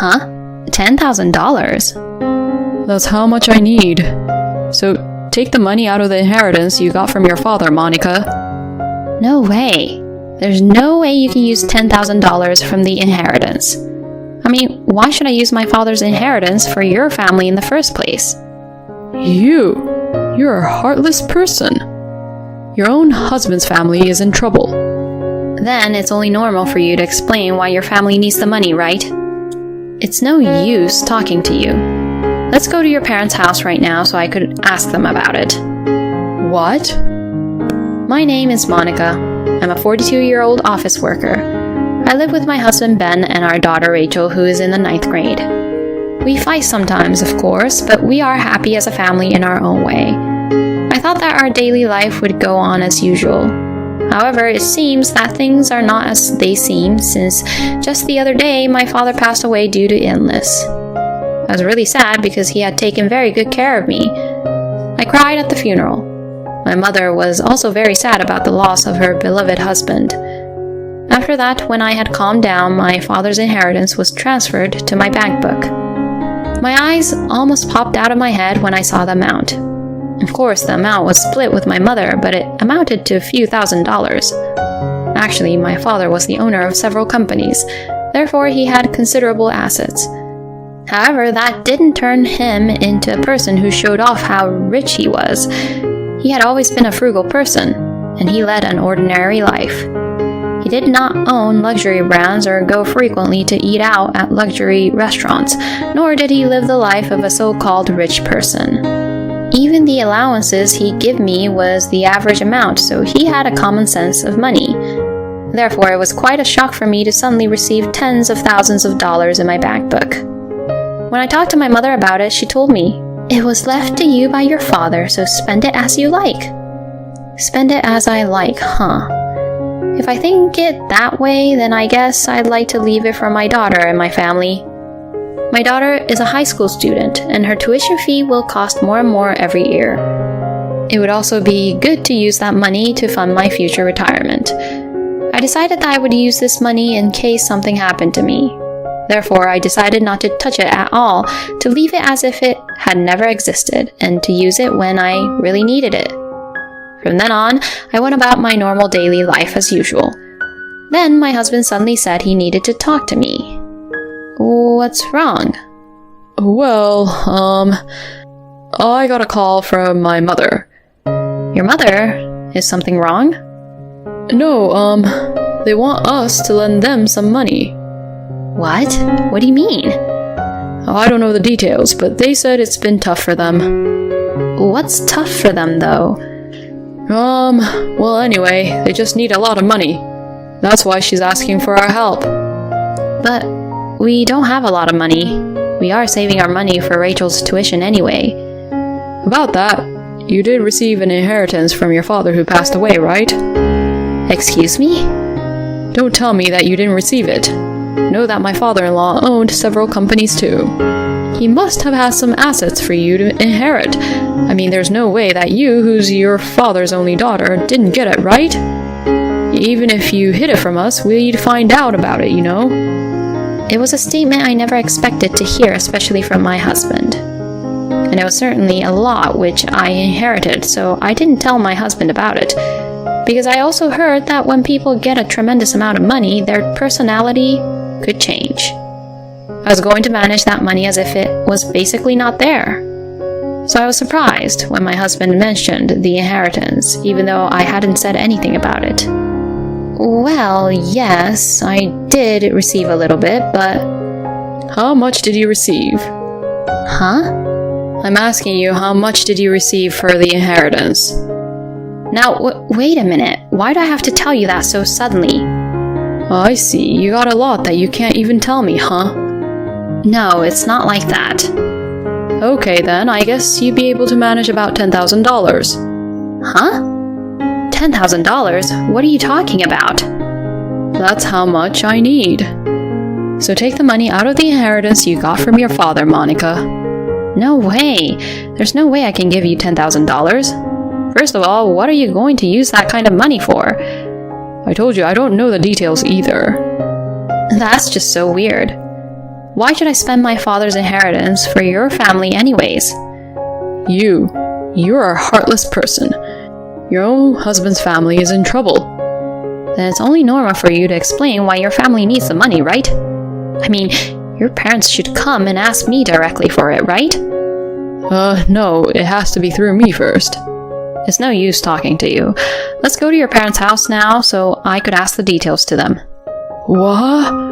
Huh? $10,000? That's how much I need. So take the money out of the inheritance you got from your father, Monica. No way. There's no way you can use $10,000 from the inheritance. I mean, why should I use my father's inheritance for your family in the first place? You're a heartless person. Your own husband's family is in trouble. Then it's only normal for you to explain why your family needs the money, right? It's no use talking to you. Let's go to your parents' house right now so I could ask them about it. What? My name is Monica. I'm a 42-year-old office worker. I live with my husband Ben and our daughter Rachel, who is in the 9th grade. We fight sometimes, of course, but we are happy as a family in our own way. I thought that our daily life would go on as usual. However, it seems that things are not as they seem, since just the other day my father passed away due to illness. I was really sad because he had taken very good care of me. I cried at the funeral. My mother was also very sad about the loss of her beloved husband. After that, when I had calmed down, my father's inheritance was transferred to my bank book. My eyes almost popped out of my head when I saw the amount. Of course, the amount was split with my mother, but it amounted to a few $1,000s. Actually, my father was the owner of several companies, therefore he had considerable assets. However, that didn't turn him into a person who showed off how rich he was. He had always been a frugal person, and he led an ordinary life. He did not own luxury brands or go frequently to eat out at luxury restaurants, nor did he live the life of a so-called rich person. Even the allowances he'd give me was the average amount, so he had a common sense of money. Therefore, it was quite a shock for me to suddenly receive tens of thousands of dollars in my bank book. When I talked to my mother about it, she told me, "It was left to you by your father, so spend it as you like." Spend it as I like, huh? If I think it that way, then I guess I'd like to leave it for my daughter and my family. My daughter is a high school student, and her tuition fee will cost more and more every year. It would also be good to use that money to fund my future retirement. I decided that I would use this money in case something happened to me. Therefore, I decided not to touch it at all, to leave it as if it had never existed, and to use it when I really needed it. From then on, I went about my normal daily life as usual. Then my husband suddenly said he needed to talk to me. What's wrong? Well, I got a call from my mother. Your mother? Is something wrong? No, they want us to lend them some money. What? What do you mean? I don't know the details, but they said it's been tough for them. What's tough for them, though? Well, anyway, they just need a lot of money. That's why she's asking for our help. But we don't have a lot of money. We are saving our money for Rachel's tuition anyway. About that, you did receive an inheritance from your father who passed away, right? Excuse me? Don't tell me that you didn't receive it. Know that my father-in-law owned several companies too. He must have had some assets for you to inherit. I mean, there's no way that you, who's your father's only daughter, didn't get it, right? Even if you hid it from us, we'd find out about it, you know? It was a statement I never expected to hear, especially from my husband. And it was certainly a lot which I inherited, so I didn't tell my husband about it. Because I also heard that when people get a tremendous amount of money, their personality could change. I was going to manage that money as if it was basically not there. So I was surprised when my husband mentioned the inheritance, even though I hadn't said anything about it. Well, yes, I did receive a little bit, but... How much did you receive? Huh? I'm asking you, how much did you receive for the inheritance? Now, wait a minute. Why do I have to tell you that so suddenly? I see. You got a lot that you can't even tell me, huh? No, it's not like that. Okay, then, I guess you'd be able to manage about $10,000. Huh? $10,000? What are you talking about? That's how much I need. So take the money out of the inheritance you got from your father, Monica. No way. There's no way I can give you $10,000. First of all, what are you going to use that kind of money for? I told you I don't know the details either. That's just so weird. Why should I spend my father's inheritance for your family anyways? You're a heartless person. Your own husband's family is in trouble. Then it's only normal for you to explain why your family needs the money, right? I mean, your parents should come and ask me directly for it, right? No, it has to be through me first. It's no use talking to you. Let's go to your parents' house now so I could ask the details to them. What?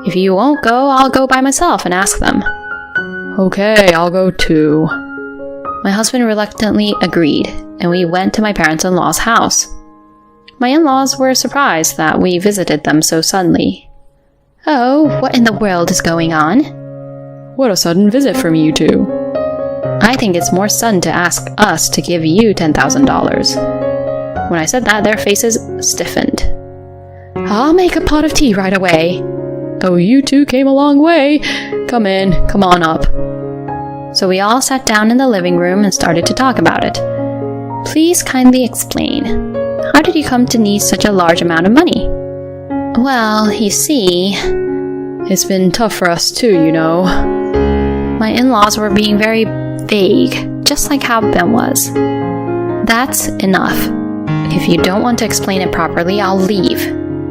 If you won't go, I'll go by myself and ask them. Okay, I'll go too. My husband reluctantly agreed, and we went to my parents-in-law's house. My in-laws were surprised that we visited them so suddenly. Oh, what in the world is going on? What a sudden visit from you two. I think it's more sudden to ask us to give you $10,000. When I said that, their faces stiffened. I'll make a pot of tea right away. Oh, you two came a long way. Come in, come on up. So we all sat down in the living room and started to talk about it. Please kindly explain. How did you come to need such a large amount of money? Well, you see, it's been tough for us too, you know. My in-laws were being very vague, just like how Ben was. That's enough. If you don't want to explain it properly, I'll leave.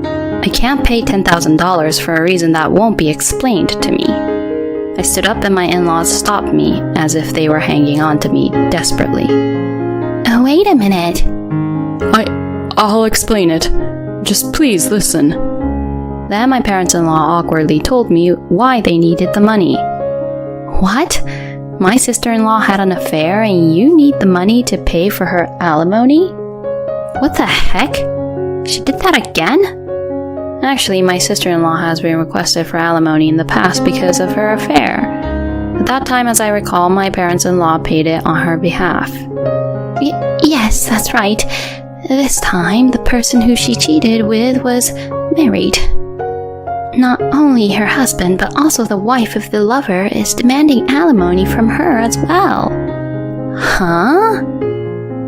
I can't pay $10,000 for a reason that won't be explained to me. I stood up and my in-laws stopped me as if they were hanging on to me desperately. Oh, wait a minute. I'll explain it. Just please listen. Then my parents-in-law awkwardly told me why they needed the money. What? My sister-in-law had an affair and you need the money to pay for her alimony? What the heck? She did that again? Actually, my sister-in-law has been requested for alimony in the past because of her affair. At that time, as I recall, my parents-in-law paid it on her behalf. Yes, that's right. This time, the person who she cheated with was married. Not only her husband, but also the wife of the lover is demanding alimony from her as well. Huh?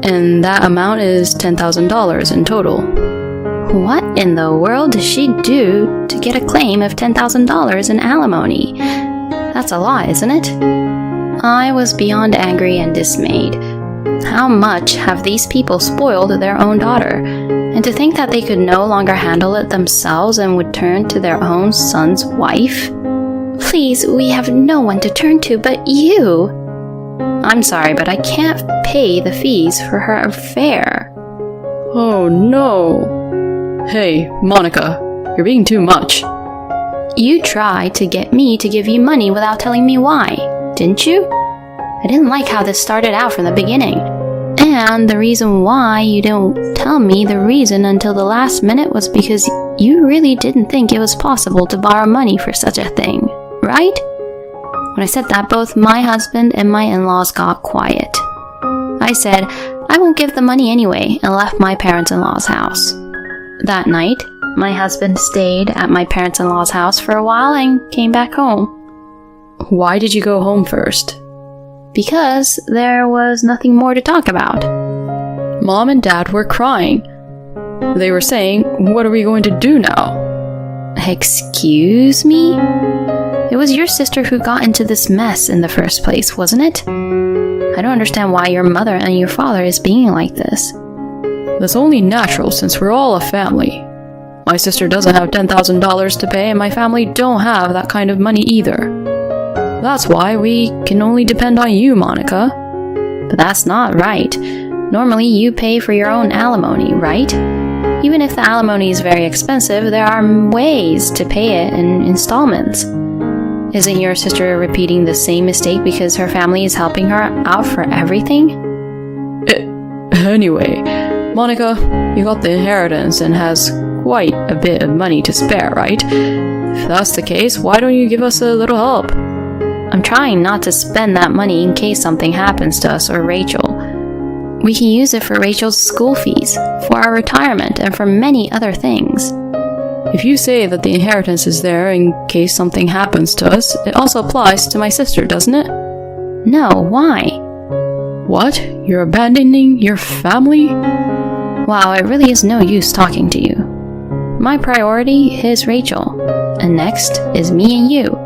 And that amount is $10,000 in total. What in the world does she do to get a claim of $10,000 in alimony? That's a lot, isn't it? I was beyond angry and dismayed. How much have these people spoiled their own daughter? And to think that they could no longer handle it themselves and would turn to their own son's wife? Please, we have no one to turn to but you. I'm sorry, but I can't pay the fees for her affair. Oh no. Hey, Monica, you're being too much. You tried to get me to give you money without telling me why, didn't you? I didn't like how this started out from the beginning. And the reason why you didn't tell me the reason until the last minute was because you really didn't think it was possible to borrow money for such a thing, right? When I said that, both my husband and my in-laws got quiet. I said, I won't give the money anyway, and left my parents-in-law's house. That night, my husband stayed at my parents-in-law's house for a while and came back home. Why did you go home first? Because there was nothing more to talk about. Mom and Dad were crying. They were saying, what are we going to do now? Excuse me? It was your sister who got into this mess in the first place, wasn't it? I don't understand why your mother and your father is being like this. That's only natural since we're all a family. My sister doesn't have $10,000 to pay and my family don't have that kind of money either. That's why we can only depend on you, Monica. But that's not right. Normally you pay for your own alimony, right? Even if the alimony is very expensive, there are ways to pay it in installments. Isn't your sister repeating the same mistake because her family is helping her out for everything? Anyway, Monica, you got the inheritance and has quite a bit of money to spare, right? If that's the case, why don't you give us a little help? I'm trying not to spend that money in case something happens to us or Rachel. We can use it for Rachel's school fees, for our retirement, and for many other things. If you say that the inheritance is there in case something happens to us, it also applies to my sister, doesn't it? No, why? What? You're abandoning your family? Wow, it really is no use talking to you. My priority is Rachel, and next is me and you.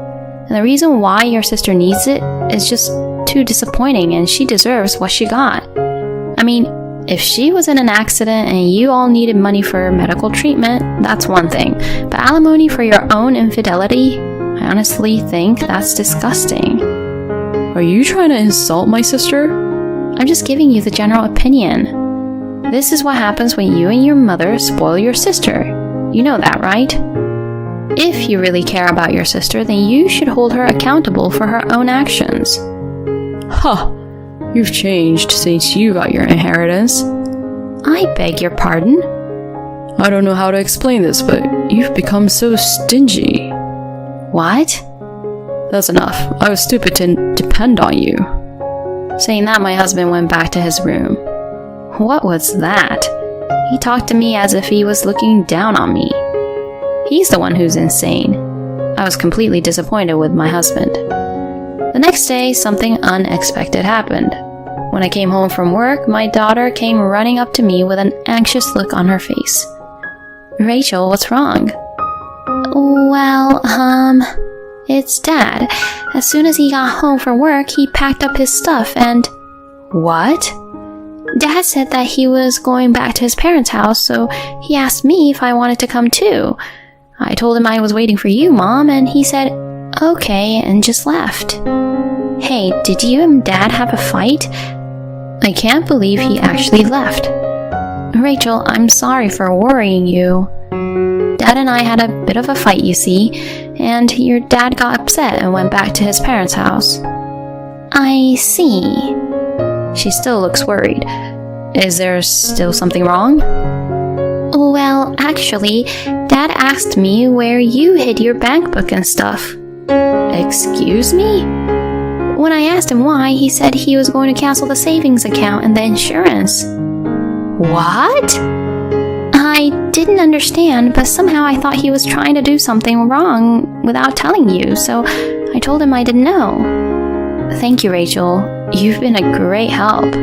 And the reason why your sister needs it is just too disappointing, and she deserves what she got. I mean, if she was in an accident and you all needed money for medical treatment, that's one thing. But alimony for your own infidelity, I honestly think that's disgusting. Are you trying to insult my sister? I'm just giving you the general opinion. This is what happens when you and your mother spoil your sister. You know that, right? If you really care about your sister, then you should hold her accountable for her own actions. Huh. You've changed since you got your inheritance. I beg your pardon? I don't know how to explain this, but you've become so stingy. What? That's enough. I was stupid to depend on you. Saying that, my husband went back to his room. What was that? He talked to me as if he was looking down on me. He's the one who's insane. I was completely disappointed with my husband. The next day, something unexpected happened. When I came home from work, my daughter came running up to me with an anxious look on her face. Rachel, what's wrong? Well, it's Dad. As soon as he got home from work, he packed up his stuff and... What? Dad said that he was going back to his parents' house, so he asked me if I wanted to come too. I told him I was waiting for you, Mom, and he said, okay, and just left. Hey, did you and Dad have a fight? I can't believe he actually left. Rachel, I'm sorry for worrying you. Dad and I had a bit of a fight, you see, and your dad got upset and went back to his parents' house. I see. She still looks worried. Is there still something wrong? Well, actually, Dad asked me where you hid your bank book and stuff. Excuse me? When I asked him why, he said he was going to cancel the savings account and the insurance. What? I didn't understand, but somehow I thought he was trying to do something wrong without telling you, so I told him I didn't know. Thank you, Rachel. You've been a great help.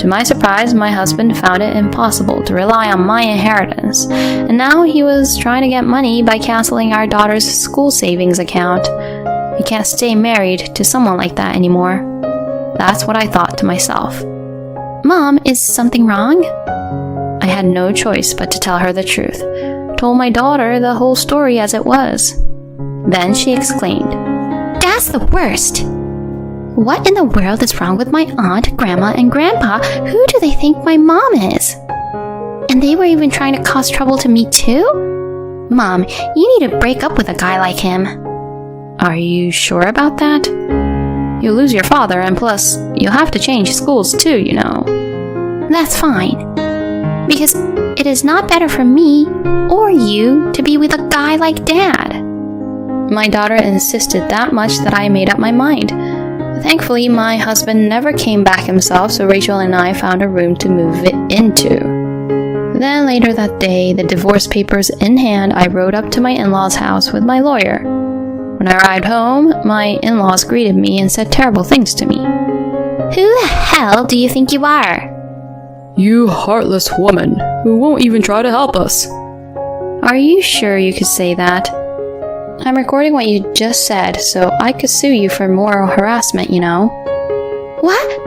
To my surprise, my husband found it impossible to rely on my inheritance, and now he was trying to get money by canceling our daughter's school savings account. He can't stay married to someone like that anymore. That's what I thought to myself. Mom, is something wrong? I had no choice but to tell her the truth. Told my daughter the whole story as it was. Then she exclaimed, That's the worst! What in the world is wrong with my aunt, grandma, and grandpa? Who do they think my mom is? And they were even trying to cause trouble to me too? Mom, you need to break up with a guy like him. Are you sure about that? You'll lose your father, and plus, you'll have to change schools too, you know. That's fine. Because it is not better for me or you to be with a guy like Dad. My daughter insisted that much that I made up my mind. Thankfully, my husband never came back himself, so Rachel and I found a room to move it into. Then later that day, the divorce papers in hand, I rode up to my in-laws' house with my lawyer. When I arrived home, my in-laws greeted me and said terrible things to me. Who the hell do you think you are? You heartless woman who won't even try to help us. Are you sure you could say that? I'm recording what you just said, so I could sue you for moral harassment, you know. What?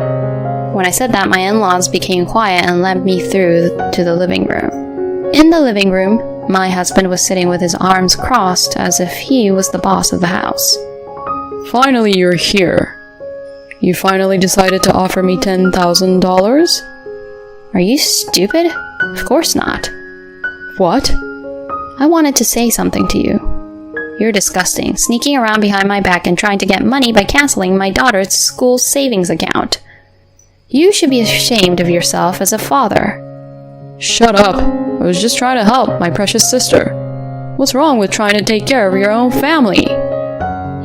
When I said that, my in-laws became quiet and led me through to the living room. In the living room, my husband was sitting with his arms crossed as if he was the boss of the house. Finally, you're here. You finally decided to offer me $10,000? Are you stupid? Of course not. What? I wanted to say something to you. You're disgusting, sneaking around behind my back and trying to get money by canceling my daughter's school savings account. You should be ashamed of yourself as a father. Shut up. I was just trying to help my precious sister. What's wrong with trying to take care of your own family?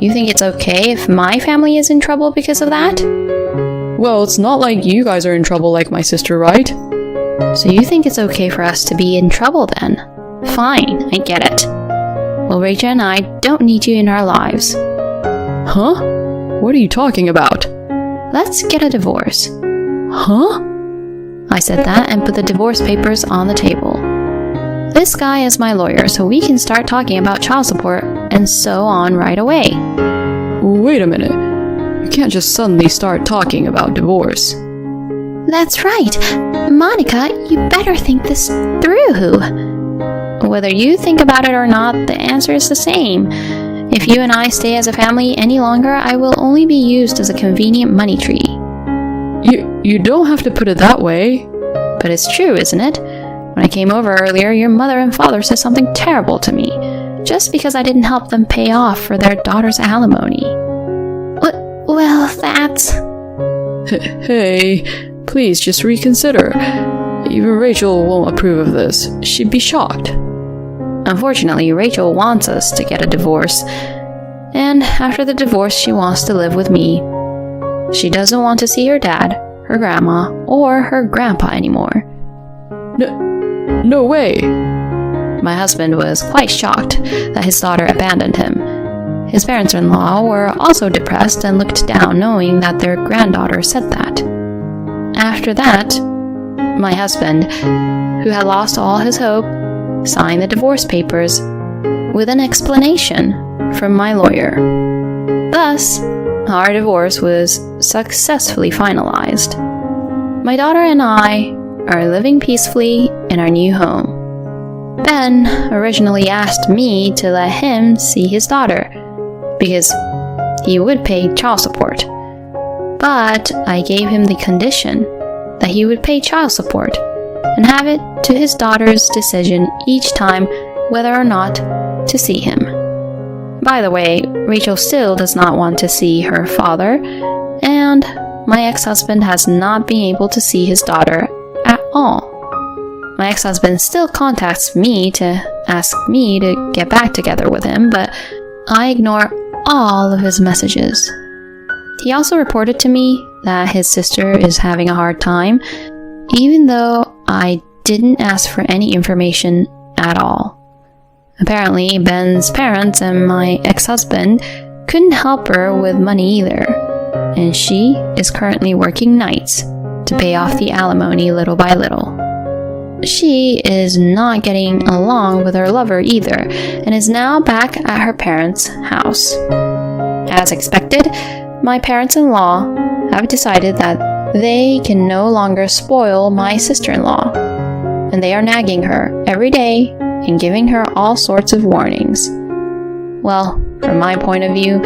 You think it's okay if my family is in trouble because of that? Well, it's not like you guys are in trouble like my sister, right? So you think it's okay for us to be in trouble then? Fine, I get it. Well, Rachel and I don't need you in our lives. Huh? What are you talking about? Let's get a divorce. Huh? I said that and put the divorce papers on the table. This guy is my lawyer, so we can start talking about child support and so on right away. Wait a minute. You can't just suddenly start talking about divorce. That's right. Monica, you better think this through. Whether you think about it or not, the answer is the same. If you and I stay as a family any longer, I will only be used as a convenient money tree. You don't have to put it that way. But it's true, isn't it? When I came over earlier, your mother and father said something terrible to me, just because I didn't help them pay off for their daughter's alimony. Well, that's... Hey, please just reconsider. Even Rachel won't approve of this. She'd be shocked. Unfortunately, Rachel wants us to get a divorce, and after the divorce, she wants to live with me. She doesn't want to see her dad, her grandma, or her grandpa anymore. No way! My husband was quite shocked that his daughter abandoned him. His parents-in-law were also depressed and looked down, knowing that their granddaughter said that. After that, my husband, who had lost all his hope, signed the divorce papers with an explanation from my lawyer. Thus, our divorce was successfully finalized. My daughter and I are living peacefully in our new home. Ben originally asked me to let him see his daughter because he would pay child support. But I gave him the condition that he would pay child support and have it to his daughter's decision each time whether or not to see him. By the way, Rachel still does not want to see her father, and my ex-husband has not been able to see his daughter at all. My ex-husband still contacts me to ask me to get back together with him, but I ignore all of his messages. He also reported to me that his sister is having a hard time, even though I didn't ask for any information at all. Apparently, Ben's parents and my ex-husband couldn't help her with money either, and she is currently working nights to pay off the alimony little by little. She is not getting along with her lover either, and is now back at her parents' house. As expected, my parents-in-law have decided that they can no longer spoil my sister-in-law, and they are nagging her every day and giving her all sorts of warnings. Well, from my point of view,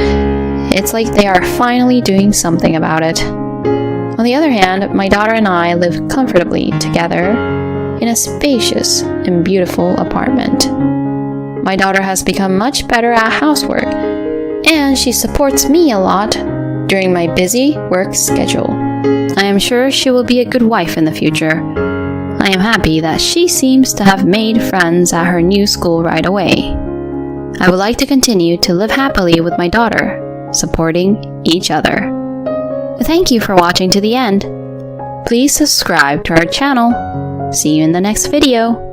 it's like they are finally doing something about it. On the other hand, my daughter and I live comfortably together in a spacious and beautiful apartment. My daughter has become much better at housework, and she supports me a lot during my busy work schedule. I am sure she will be a good wife in the future. I am happy that she seems to have made friends at her new school right away. I would like to continue to live happily with my daughter, supporting each other. Thank you for watching to the end. Please subscribe to our channel. See you in the next video.